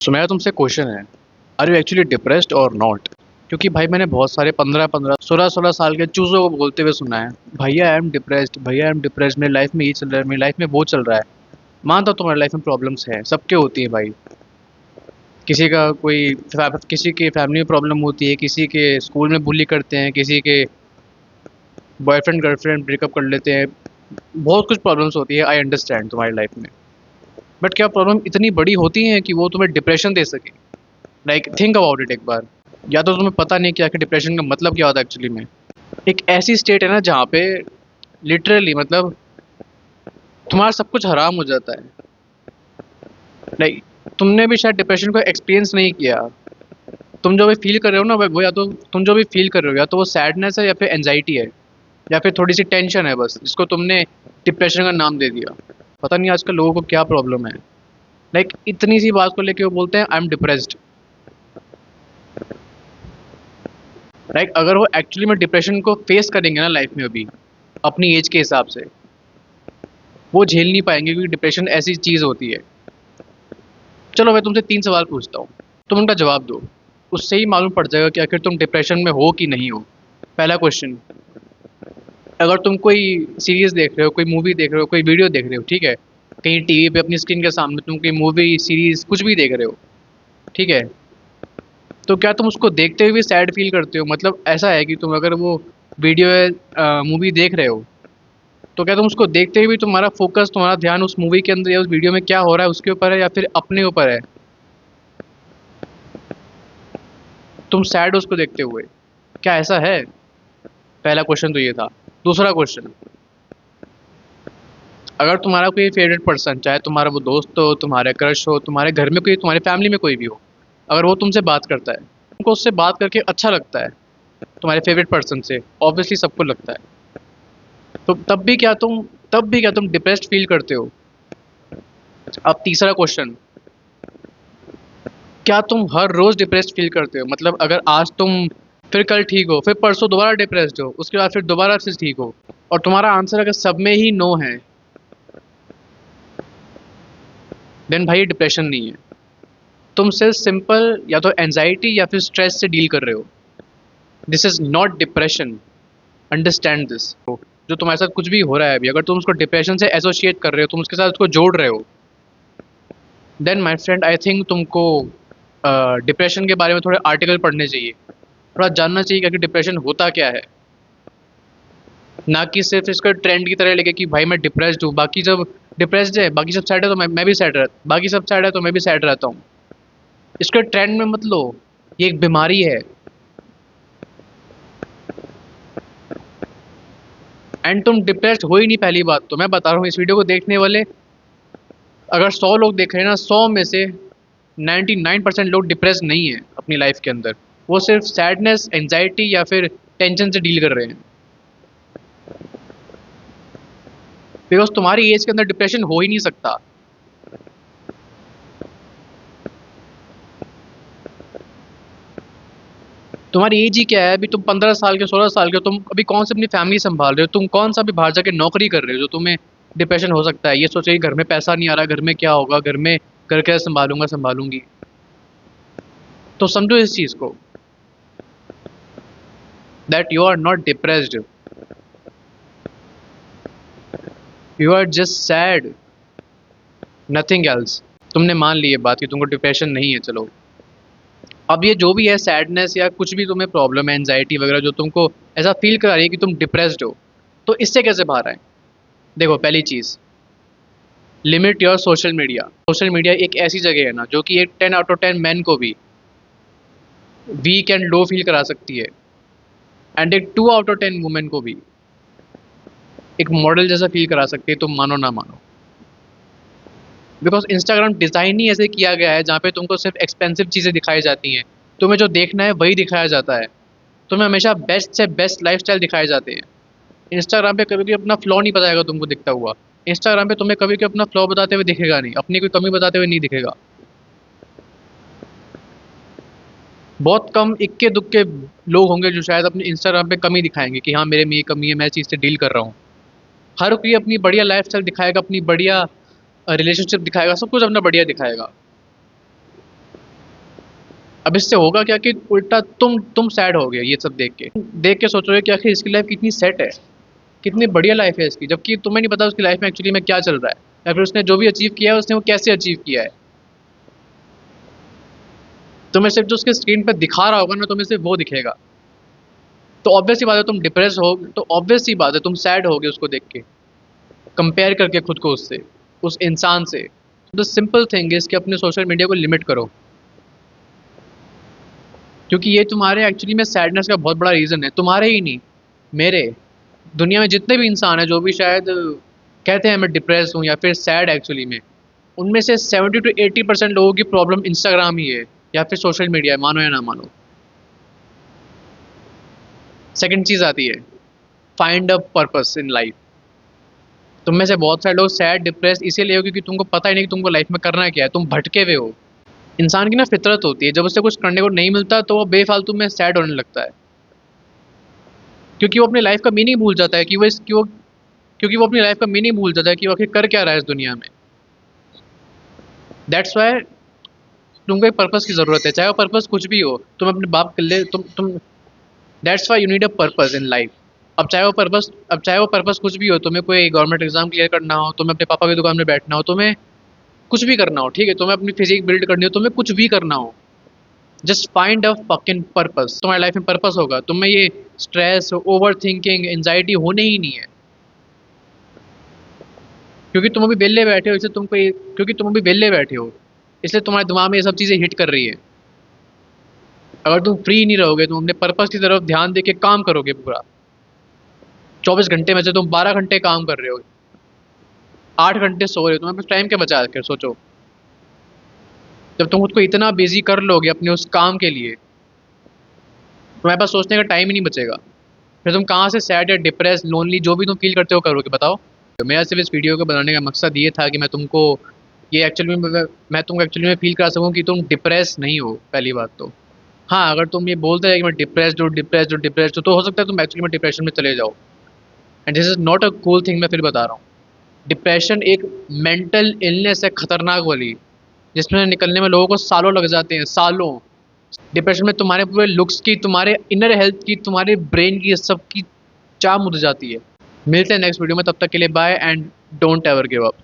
सो मेरा तुमसे क्वेश्चन है, आर यू एक्चुअली डिप्रेस्ड और नॉट? क्योंकि भाई मैंने बहुत सारे 15-15 16-16 साल के चूज़ों को बोलते हुए सुना है, भैया आई एम डिप्रेस्ड, भैया आई एम डिप्रेस्ड, मेरी लाइफ में ये चल रहा है, मेरी लाइफ में वो चल रहा है। मानता हूँ तुम्हारी लाइफ में प्रॉब्लम्स है, सबके होती है भाई। किसी का किसी के फैमिली में प्रॉब्लम होती है, किसी के स्कूल में बुली करते हैं, किसी के बॉयफ्रेंड गर्लफ्रेंड ब्रेकअप कर लेते हैं। बहुत कुछ प्रॉब्लम्स होती है, आई अंडरस्टैंड तुम्हारी लाइफ में। बट क्या प्रॉब्लम इतनी बड़ी होती है कि वो तुम्हें डिप्रेशन दे सके? लाइक थिंक अबाउट इट एक बार। या तो तुम्हें पता नहीं कि आखिर डिप्रेशन का मतलब क्या होता है एक्चुअली में। एक ऐसी स्टेट है ना जहाँ पे लिटरली मतलब तुम्हारा सब कुछ हराम हो जाता है। लाइक तुमने भी शायद डिप्रेशन को एक्सपीरियंस नहीं किया। तुम जो भी फील कर रहे हो ना वो या तो तुम जो भी फील कर रहे हो या तो वो सैडनेस है या फिर एंजाइटी है या फिर थोड़ी सी टेंशन है, बस जिसको तुमने डिप्रेशन का नाम दे दिया। पता नहीं आजकल लोगों को क्या प्रॉब्लम है। लाइक इतनी सी बात को लेके वो बोलते हैं आई एम डिप्रेस्ड। लाइक अगर वो एक्चुअली में डिप्रेशन को फेस करेंगे ना लाइफ में अभी अपनी एज के हिसाब से, वो झेल नहीं पाएंगे क्योंकि डिप्रेशन ऐसी चीज़ होती है। चलो मैं तुमसे 3 सवाल पूछता हूँ, तुम उनका जवाब दो। उससे ही मालूम पड़ जाएगा कि आखिर तुम डिप्रेशन में हो कि नहीं हो। पहला क्वेश्चन, अगर तुम कोई सीरीज देख रहे हो, कोई मूवी देख रहे हो, कोई वीडियो देख रहे हो, ठीक है, कहीं टीवी पे अपनी स्क्रीन के सामने तुम कोई मूवी सीरीज कुछ भी देख रहे हो, ठीक है, तो क्या तुम उसको देखते हुए भी सैड फील करते हो? मतलब ऐसा है कि तुम अगर वो वीडियो मूवी देख रहे हो, तो क्या तुम उसको देखते हुए भी तुम्हारा फोकस, तुम्हारा ध्यान उस मूवी के अंदर या उस वीडियो में क्या हो रहा है उसके ऊपर है या फिर अपने ऊपर है? तुम सैड हो उसको देखते हुए, क्या ऐसा है? पहला क्वेश्चन तो ये था। दूसरा क्वेश्चन, अगर तुम्हारा कोई फेवरेट पर्सन, चाहे तुम्हारा वो दोस्त हो, तुम्हारे क्रश हो, तुम्हारे घर में कोई, तुम्हारी फैमिली में कोई भी हो, अगर वो तुमसे बात करता है, तुमको उससे बात करके अच्छा लगता है, तुम्हारे फेवरेट पर्सन से, ऑब्वियसली सबको लगता है, तो तब भी क्या तुम डिप्रेस्ड फील करते हो? अब तीसरा क्वेश्चन, क्या तुम हर रोज डिप्रेस्ड फील करते हो? मतलब अगर आज तुम, फिर कल ठीक हो, फिर परसों दोबारा डिप्रेस्ड हो, उसके बाद फिर दोबारा से ठीक हो, और तुम्हारा आंसर अगर सब में ही नो है, देन भाई डिप्रेशन नहीं है। तुम सिर्फ सिंपल या तो एंजाइटी या फिर स्ट्रेस से डील कर रहे हो। This is not depression, understand this. जो तुम्हारे साथ कुछ भी हो रहा है अभी, अगर तुम उसको डिप्रेशन से एसोसिएट कर रहे हो, तुम उसके साथ उसको जोड़ रहे हो, then my friend I think तुमको डिप्रेशन के बारे में थोड़े आर्टिकल पढ़ने चाहिए, थोड़ा जानना चाहिए कि डिप्रेशन होता क्या है। ना कि सिर्फ इसको ट्रेंड की तरह लेके कि भाई मैं डिप्रेस्ड हूँ, बाकी जब डिप्रेस्ड है, बाकी सब सैड है तो मैं भी सैड रहता, बाकी सब सैड है तो मैं भी सैड रहता हूँ। इसको ट्रेंड में मत लो, ये एक बीमारी है। एंड तुम डिप्रेस्ड हो ही नहीं, पहली बात तो मैं बता रहा हूँ, इस वीडियो को देखने वाले अगर 100 लोग देख रहे हैं ना, 100 में से 99% लोग डिप्रेस नहीं है अपनी लाइफ के अंदर। वो सिर्फ सैडनेस, एंजाइटी या फिर टेंशन से डील कर रहे हैं। बिकॉज तुम्हारी एज के अंदर डिप्रेशन हो ही नहीं सकता। तुम्हारी एज ही क्या है? अभी तुम 15 साल के, 16 साल के, तुम अभी कौन सी अपनी फैमिली संभाल रहे हो? तुम कौन सा भी बाहर जाके नौकरी कर रहे हो जो तुम्हें डिप्रेशन हो सकता है? ये सोचे कि घर में पैसा नहीं आ रहा, घर में क्या होगा, घर में घर कैसे संभालूंगा, संभालूंगी। तो समझो इस चीज को, that you are not depressed, you are just sad, nothing else. तुमने मान ली ये बात कि तुमको डिप्रेशन नहीं है, चलो। अब ये जो भी है सैडनेस या कुछ भी तुम्हें प्रॉब्लम है, एंजाइटी वगैरह, जो तुमको ऐसा फील करा रही है कि तुम डिप्रेस्ड हो, तो इससे कैसे बाहर आए? देखो, पहली चीज़, limit your social media. Social media एक ऐसी जगह है ना जो कि एक 10 आउट ऑफ 10 मैन को भी वीक एंड लो फील करा सकती है, एंड एक 2 आउट ऑफ 10 वुमेन को भी एक मॉडल जैसा फील करा सकती है, तुम मानो ना मानो। बिकॉज इंस्टाग्राम डिज़ाइन ही ऐसे किया गया है जहाँ पे तुमको सिर्फ एक्सपेंसिव चीज़ें दिखाई जाती हैं, तुम्हें जो देखना है वही दिखाया जाता है, तुम्हें हमेशा बेस्ट से बेस्ट लाइफस्टाइल दिखाए जाते हैं। इंस्टाग्राम पे कभी भी अपना फ्लॉ नहीं बताएगा तुमको दिखता हुआ। इंस्टाग्राम पे तुम्हें कभी भी अपना फ्लॉ बताते हुए दिखेगा नहीं, अपनी कोई कमी बताते हुए नहीं दिखेगा। बहुत कम इक्के दुक्के लोग होंगे जो शायद अपने इंस्टाग्राम पे कमी दिखाएंगे कि हाँ मेरे में ये कमी है, मैं चीज़ से डील कर रहा हूँ। हर कोई अपनी बढ़िया लाइफस्टाइल दिखाएगा, अपनी बढ़िया रिलेशनशिप दिखाएगा, सब कुछ अपना बढ़िया दिखाएगा। अब इससे होगा क्या कि उल्टा तुम सैड हो गए ये सब देख के सोचोगे कि आखिर इसकी लाइफ कितनी सेट है, कितनी बढ़िया लाइफ है इसकी, जबकि तुम्हें नहीं पता उसकी लाइफ में एक्चुअली में क्या चल रहा है, या फिर उसने जो भी अचीव किया है उसने वो कैसे अचीव किया है। तुम्हें सिर्फ जो उसके स्क्रीन पर दिखा रहा होगा ना, तुम्हें सिर्फ वो दिखेगा। तो ऑब्वियस सी बात है तुम डिप्रेस हो, तो ऑब्वियस सी बात है तुम सैड होगे उसको देख के, कंपेयर करके खुद को उससे, उस इंसान से। द सिंपल थिंग इज कि अपने सोशल मीडिया को लिमिट करो, क्योंकि ये तुम्हारे एक्चुअली में सैडनेस का बहुत बड़ा रीज़न है, तुम्हारे ही नहीं, मेरे, दुनिया में जितने भी इंसान हैं जो भी शायद कहते हैं मैं डिप्रेस हूँ या फिर सैड एक्चुअली में, उनमें से 70 to 80% लोगों की प्रॉब्लम इंस्टाग्राम ही है या फिर सोशल मीडिया है, मानो या ना मानो। सेकंड चीज़ आती है, find a purpose in life. तुम में से बहुत सारे लोग सैड डिप्रेस इसीलिए हो क्योंकि तुमको पता ही नहीं कि तुमको लाइफ में करना क्या है, तुम भटके हुए हो। इंसान की ना फितरत होती है, जब उसे कुछ करने को नहीं मिलता तो वो बेफालतू में सैड होने लगता है, क्योंकि वो अपनी लाइफ का मीनिंग भूल जाता है कि वो इस क्यों क्योंकि वो अपनी लाइफ का मीनिंग भूल जाता है कि वो आखिर कर क्या रहा है इस दुनिया में। दैट्स वाई तुमको एक पर्पस की ज़रूरत है, चाहे वो पर्पस कुछ भी हो। तुम अपने बाप के लिए तुम that's why you need a purpose in life. अब चाहे वो पर्पस कुछ भी हो, तुम्हें कोई गवर्नमेंट एग्जाम क्लियर करना हो, तुम्हें अपने पापा की दुकान में बैठना हो, तुम्हें कुछ भी करना हो, ठीक है, तुम्हें अपनी फिजिक बिल्ड करनी हो, तुम्हें कुछ भी करना हो, just find a fucking purpose. तुम्हारी लाइफ में पर्पस होगा, तुम्हें ये स्ट्रेस, ओवर थिंकिंग, एंजाइटी होने ही नहीं है, क्योंकि तुम अभी वेले बैठे हो, इसलिए क्योंकि तुम अभी वेले बैठे हो, इसलिए तुम्हारे दिमाग में ये सब चीज़ें हिट कर रही है। अगर तुम फ्री नहीं रहोगे, तुम अपने पर्पस की तरफ ध्यान दे के काम करोगे पूरा, 24 घंटे में से तुम 12 घंटे काम कर रहे हो, 8 घंटे सो रहे हो, तुम्हें कुछ टाइम क्या बचा कर सोचो। जब तुम खुद को इतना बिजी कर लोगे अपने उस काम के लिए, तुम्हारे पास सोचने का टाइम ही नहीं बचेगा, फिर तुम कहाँ से सैड या डिप्रेस, लोनली, जो भी तुम फील करते हो करोगे बताओ। तो मेरा सिर्फ इस वीडियो को बनाने का मकसद ये था कि मैं तुमको ये एक्चुअली में मैं तुमको एक्चुअली में फील करा सकूँ कि तुम डिप्रेस नहीं हो, पहली बात तो। हाँ, अगर तुम ये बोलते रहे कि मैं डिप्रेस्ड हूँ, तो हो सकता है तुम एक्चुअली में डिप्रेशन में चले जाओ, and this is not a cool thing. मैं फिर बता रहा हूँ, डिप्रेशन एक मेंटल इलनेस है, खतरनाक वाली, जिसमें निकलने में लोगों को सालों लग जाते हैं, सालों। डिप्रेशन में तुम्हारे पूरे लुक्स की, तुम्हारे इनर हेल्थ की, तुम्हारे ब्रेन की, सब की चाह मुझ जाती है। मिलते हैं नेक्स्ट वीडियो में, तब तक के लिए bye and don't ever give up.